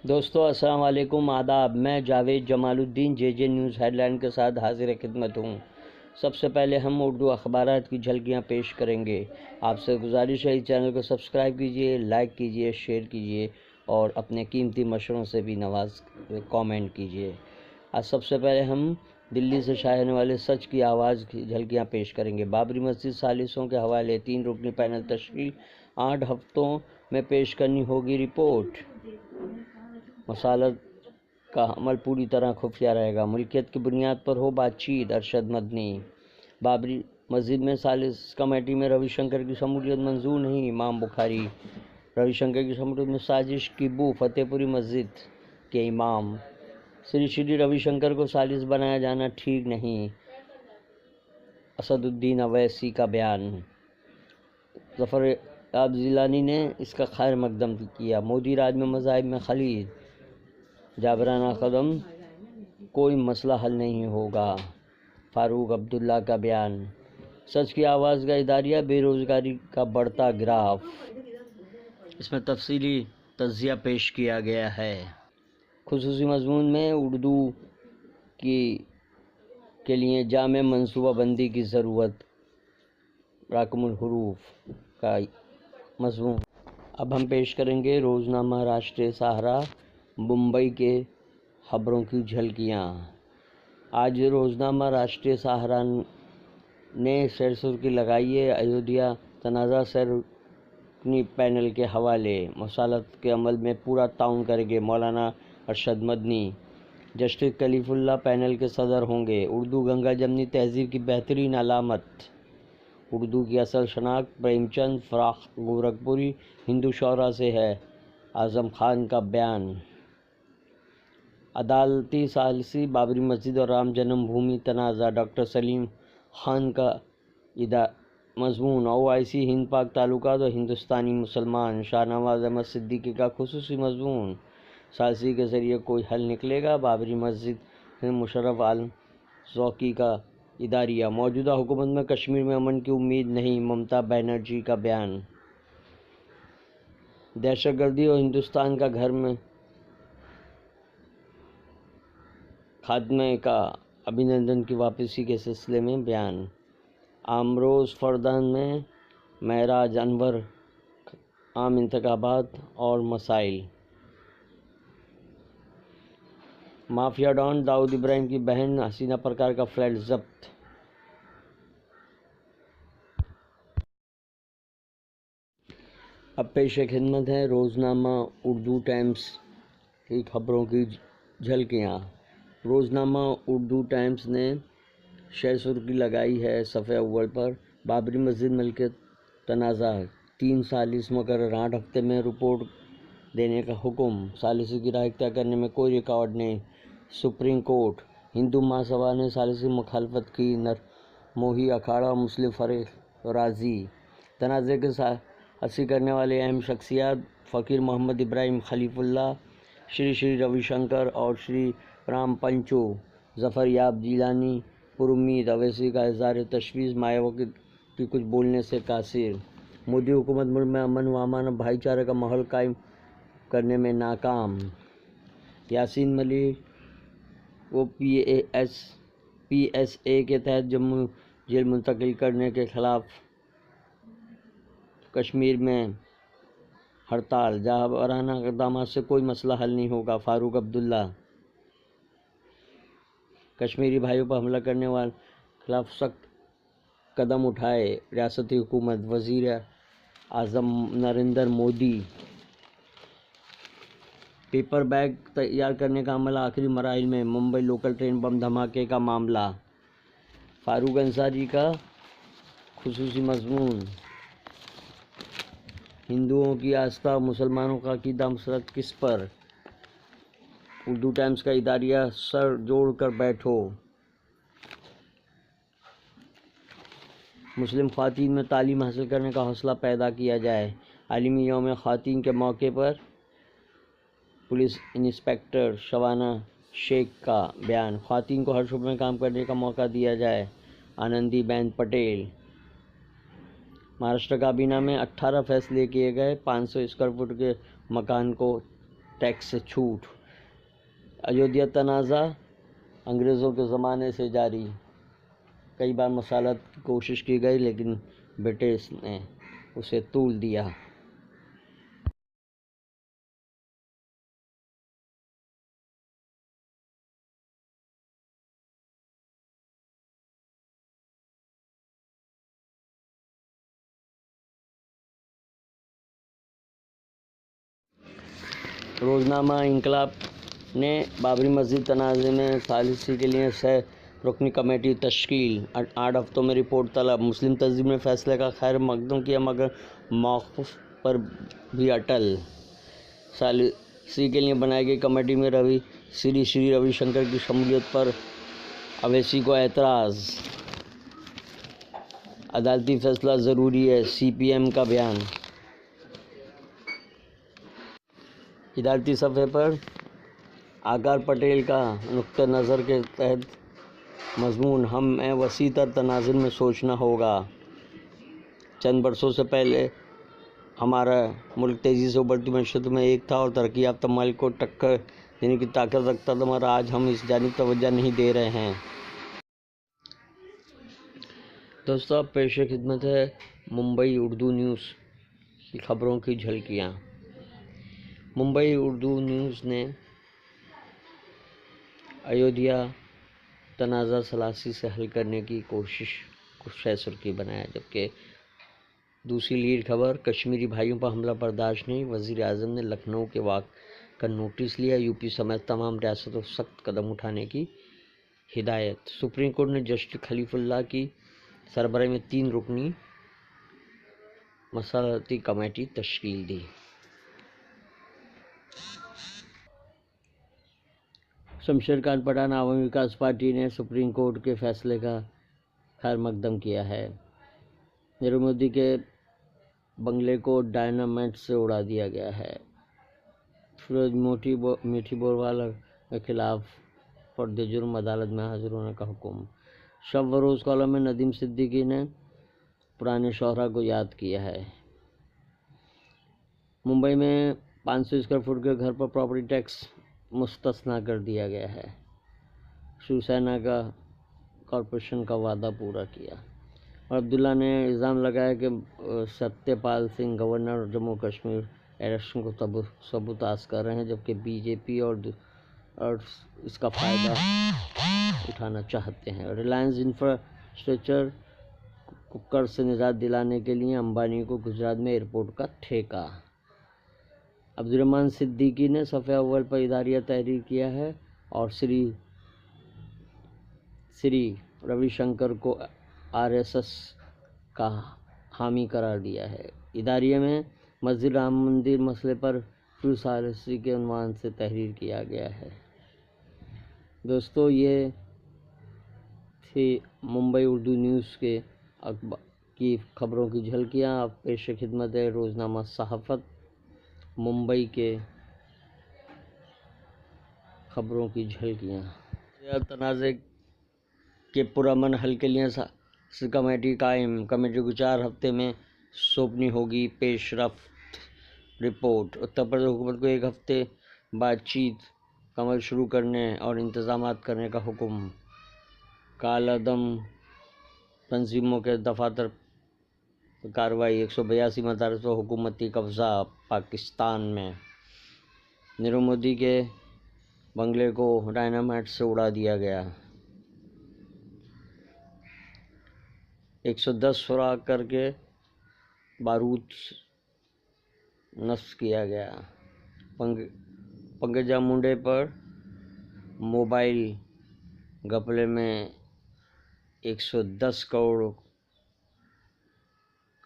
دوستو السلام علیکم، آداب۔ میں جاوید جمال الدین جے نیوز ہیڈ لائن کے ساتھ حاضر خدمت ہوں۔ سب سے پہلے ہم اردو اخبارات کی جھلکیاں پیش کریں گے۔ آپ سے گزارش ہے اس چینل کو سبسکرائب کیجیے، لائک کیجیے، شیئر کیجیے اور اپنے قیمتی مشوروں سے بھی کامنٹ کیجیے۔ آج سب سے پہلے ہم دلی سے شائع ہونے والے سچ کی آواز کی جھلکیاں پیش کریں گے۔ بابری مسجد ثالثوں کے حوالے 3 رکنی پینل تشکیل، 8 ہفتوں میں پیش کرنی ہوگی رپورٹ۔ مسالت کا عمل پوری طرح خفیہ رہے گا، ملکیت کی بنیاد پر ہو بات چیت، ارشد مدنی۔ بابری مسجد میں ثالث کمیٹی میں روی شنکر کی شمولیت منظور نہیں، امام بخاری۔ روی شنکر کی شمولیت میں سازش کی بو، فتح پوری مسجد کے امام۔ شری روی شنکر کو ثالث بنایا جانا ٹھیک نہیں، اسد الدین اویسی کا بیان۔ ظفر یاب جیلانی نے اس کا خیر مقدم کیا۔ مودی راج میں مذاہب میں خلیر، جابرانہ قدم، کوئی مسئلہ حل نہیں ہوگا، فاروق عبداللہ کا بیان۔ سچ کی آواز کا اداریہ، بے روزگاری کا بڑھتا گراف، اس میں تفصیلی تجزیہ پیش کیا گیا ہے۔ خصوصی مضمون میں اردو کے لیے جامع منصوبہ بندی کی ضرورت، رقم الحروف کا مضمون۔ اب ہم پیش کریں گے روزنامہ راشٹریہ سہارا ممبئی کے خبروں کی جھلکیاں۔ آج روزنامہ راشٹریہ سہارا نے سرسرکی لگائی ہے، ایودھیا تنازع سے رکنی پینل کے حوالے، مسالت کے عمل میں پورا تعاون کریں گے مولانا ارشد مدنی۔ جسٹس کلیف اللہ پینل کے صدر ہوں گے۔ اردو گنگا جمنی تہذیب کی بہترین علامت، اردو کی اصل شناخت پریم چند فراق گورکھپوری ہندو شعراء سے ہے، اعظم خان کا بیان۔ عدالتی ثالثی، بابری مسجد اور رام جنم بھومی تنازع، ڈاکٹر سلیم خان کا مضمون۔ OIC ہند پاک تعلقات اور ہندوستانی مسلمان، شاہ نواز احمد صدیقی کا خصوصی مضمون۔ ثالثی کے ذریعے کوئی حل نکلے گا، بابری مسجد سے مشرف عالم ذوقی کا اداریہ۔ موجودہ حکومت میں کشمیر میں امن کی امید نہیں، ممتا بنرجی کا بیان۔ دہشت گردی اور ہندوستان کا گھر میں خاتمے کا ابھینندن کی واپسی کے سلسلے میں بیان۔ امروز فردان میں معراج انور، عام انتخابات اور مسائل۔ مافیا ڈان داؤد ابراہیم کی بہن حسینہ پرکار کا فلیٹ ضبط۔ اب پیش خدمت ہے روزنامہ اردو ٹائمز کی خبروں کی جھلکیاں۔ روزنامہ اردو ٹائمز نے سرسرکی لگائی ہے صفحہ اول پر، بابری مسجد ملکیت تنازع، 3 ثالث مقرر، 8 ہفتے میں رپورٹ دینے کا حکم، ثالثی کی رائے اختیار کرنے میں کوئی ریکارڈ نہیں، سپریم کورٹ۔ ہندو مہاسبھا نے ثالثی مخالفت کی، نرموہی اکھاڑا اور مسلم فریق راضی۔ تنازع کے ثالثی کرنے والے اہم شخصیات، فقیر محمد ابراہیم خلیف اللہ، شری روی شنکر اور شری رام پنچو۔ ظفر یاب جیلانی پر امید، اویسی کا اظہار تشویش، مایاوتی کی کچھ بولنے سے قاصر۔ مودی حکومت ملک میں امن و امان اور بھائی چارے کا ماحول قائم کرنے میں ناکام۔ یاسین ملک کو PSA کے تحت جموں جیل منتقل کرنے کے خلاف کشمیر میں ہڑتال، جابرانہ اقدامات سے کوئی مسئلہ حل نہیں ہوگا، فاروق عبداللہ۔ کشمیری بھائیوں پر حملہ کرنے والوں کے خلاف سخت قدم اٹھائے ریاستی حکومت، وزیر اعظم نریندر مودی۔ پیپر بیگ تیار کرنے کا عمل آخری مراحل میں، ممبئی لوکل ٹرین بم دھماکے کا معاملہ۔ فاروق انصاری کا خصوصی مضمون۔ ہندوؤں کی آستھا اور مسلمانوں کا عقیدہ مسلط کس پر؟ اردو ٹائمز کا اداریہ، سر جوڑ کر بیٹھو۔ مسلم خواتین میں تعلیم حاصل کرنے کا حوصلہ پیدا کیا جائے۔ عالمی یوم خواتین کے موقع پر پولیس انسپکٹر شبانہ شیخ کا بیان۔ خواتین کو ہر شعبے میں کام کرنے کا موقع دیا جائے، آنندی بین پٹیل۔ مہاراشٹر کابینہ میں 18 فیصلے کیے گئے، 500 اسکوائر فٹ کے مکان کو ٹیکس سے چھوٹ۔ ایودھیا تنازع انگریزوں کے زمانے سے جاری، کئی بار مسالت کی کوشش کی گئی لیکن برٹش نے اسے طول دیا۔ روزنامہ انقلاب نے بابری مسجد تنازع میں ثالثی کے لیے 6 رکنی کمیٹی تشکیل، 8 ہفتوں میں رپورٹ طلب۔ مسلم تنظیم نے فیصلے کا خیر مقدم کیا مگر موقف پر بھی اٹل۔ ثالثی کے لیے بنائی گئی کمیٹی میں شری روی شنکر کی شمولیت پر اویسی کو اعتراض۔ عدالتی فیصلہ ضروری ہے، سی پی ایم کا بیان۔ عدالتی صفحے پر آکار پٹیل کا نقطہ نظر کے تحت مضمون: ہمیں وسیع تر تناظر میں سوچنا ہوگا۔ چند برسوں سے پہلے ہمارا ملک تیزی سے ابھرتی معیشتوں میں ایک تھا اور ترقی یافتہ ممالک کو ٹکر دینے کی طاقت رکھتا تھا، مگر آج ہم اس جانب توجہ نہیں دے رہے ہیں۔ دوستو، اب پیش خدمت ہے ممبئی اردو نیوز کی خبروں کی جھلکیاں۔ ممبئی اردو نیوز نے ایودھیا تنازع ثالثی سے حل کرنے کی کوشش کو شہ سرخی بنایا، جبکہ دوسری لیڈ خبر: کشمیری بھائیوں پر حملہ برداشت نہیں، وزیر اعظم نے لکھنؤ کے واقعہ کا نوٹس لیا، یو پی سمیت تمام ریاستوں کو سخت قدم اٹھانے کی ہدایت۔ سپریم کورٹ نے جسٹس خلیف اللہ کی سربراہی میں 3 رکنی مسالتی کمیٹی تشکیل دی۔ شمشیر خان پٹھان عوامی وکاس پارٹی نے سپریم کورٹ کے فیصلے کا خیر مقدم کیا ہے۔ نریندر مودی کے بنگلے کو ڈائنامائٹ سے اڑا دیا گیا ہے۔ فیروز میٹھی بوروالا کے خلاف فرد جرم عدالت میں حاضر ہونے کا حکم۔ شب و روز کالم میں ندیم صدیقی نے پرانے شہرا کو یاد کیا ہے۔ ممبئی میں 500 اسکوائر فٹ کے گھر پر پراپرٹی ٹیکس مستثنیٰ کر دیا گیا ہے۔ شیو سینا کا کارپوریشن کا وعدہ پورا کیا۔ اور عبداللہ نے الزام لگایا کہ ستیہ پال سنگھ گورنر جموں کشمیر الیکشن کو سبوتاژ کر رہے ہیں، جبکہ بی جے پی اور اس کا فائدہ اٹھانا چاہتے ہیں۔ ریلائنس انفراسٹرکچر کو قرض سے نجات دلانے کے لیے امبانی کو گجرات میں ایئرپورٹ کا ٹھیکہ۔ عبدالرحمان صدیقی نے صفحہ اول پر اداریہ تحریر کیا ہے اور شری روی شنکر کو آر ایس ایس کا حامی قرار دیا ہے۔ اداریہ میں مسجد رام مندر مسئلے پر پھر ثالثی کے عنوان سے تحریر کیا گیا ہے۔ دوستو، یہ تھی ممبئی اردو نیوز کی خبروں کی جھلکیاں۔ اب پیش خدمت ہے روزنامہ صحافت ممبئی کے خبروں کی جھلکیاں۔ تنازع کے پرامن حل کے لیے کمیٹی قائم، کمیٹی کو 4 ہفتے میں سونپنی ہوگی پیش رفت رپورٹ۔ اتر پردیش حکومت کو 1 ہفتے بات چیت کا عمل شروع کرنے اور انتظامات کرنے کا حکم۔ کالعدم تنظیموں کے دفاتر پر کارروائی، 182 مدارس پر حکومتی قبضہ پاکستان میں۔ نریندر مودی کے بنگلے کو ڈائنامائٹ سے اڑا دیا گیا۔ 110 سوراخ کر کے بارود نصب کیا گیا۔ پنکجا منڈے پر موبائل گھپلے میں 110 کروڑ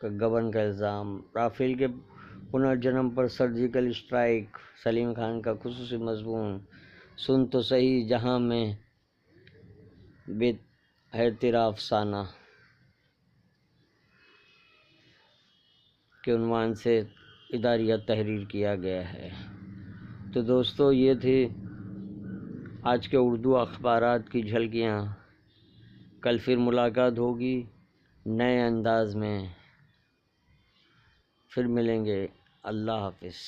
کا گبن کا الزام۔ رافیل کے پنرجنم پر سرجیکل اسٹرائیک، سلیم خان کا خصوصی مضمون۔ سن تو صحیح جہاں میں بے ہے تیرا افسانہ کے عنوان سے اداریہ تحریر کیا گیا ہے۔ تو دوستو، یہ تھی آج کے اردو اخبارات کی جھلکیاں۔ کل پھر ملاقات ہوگی نئے انداز میں، پھر ملیں گے۔ اللہ حافظ۔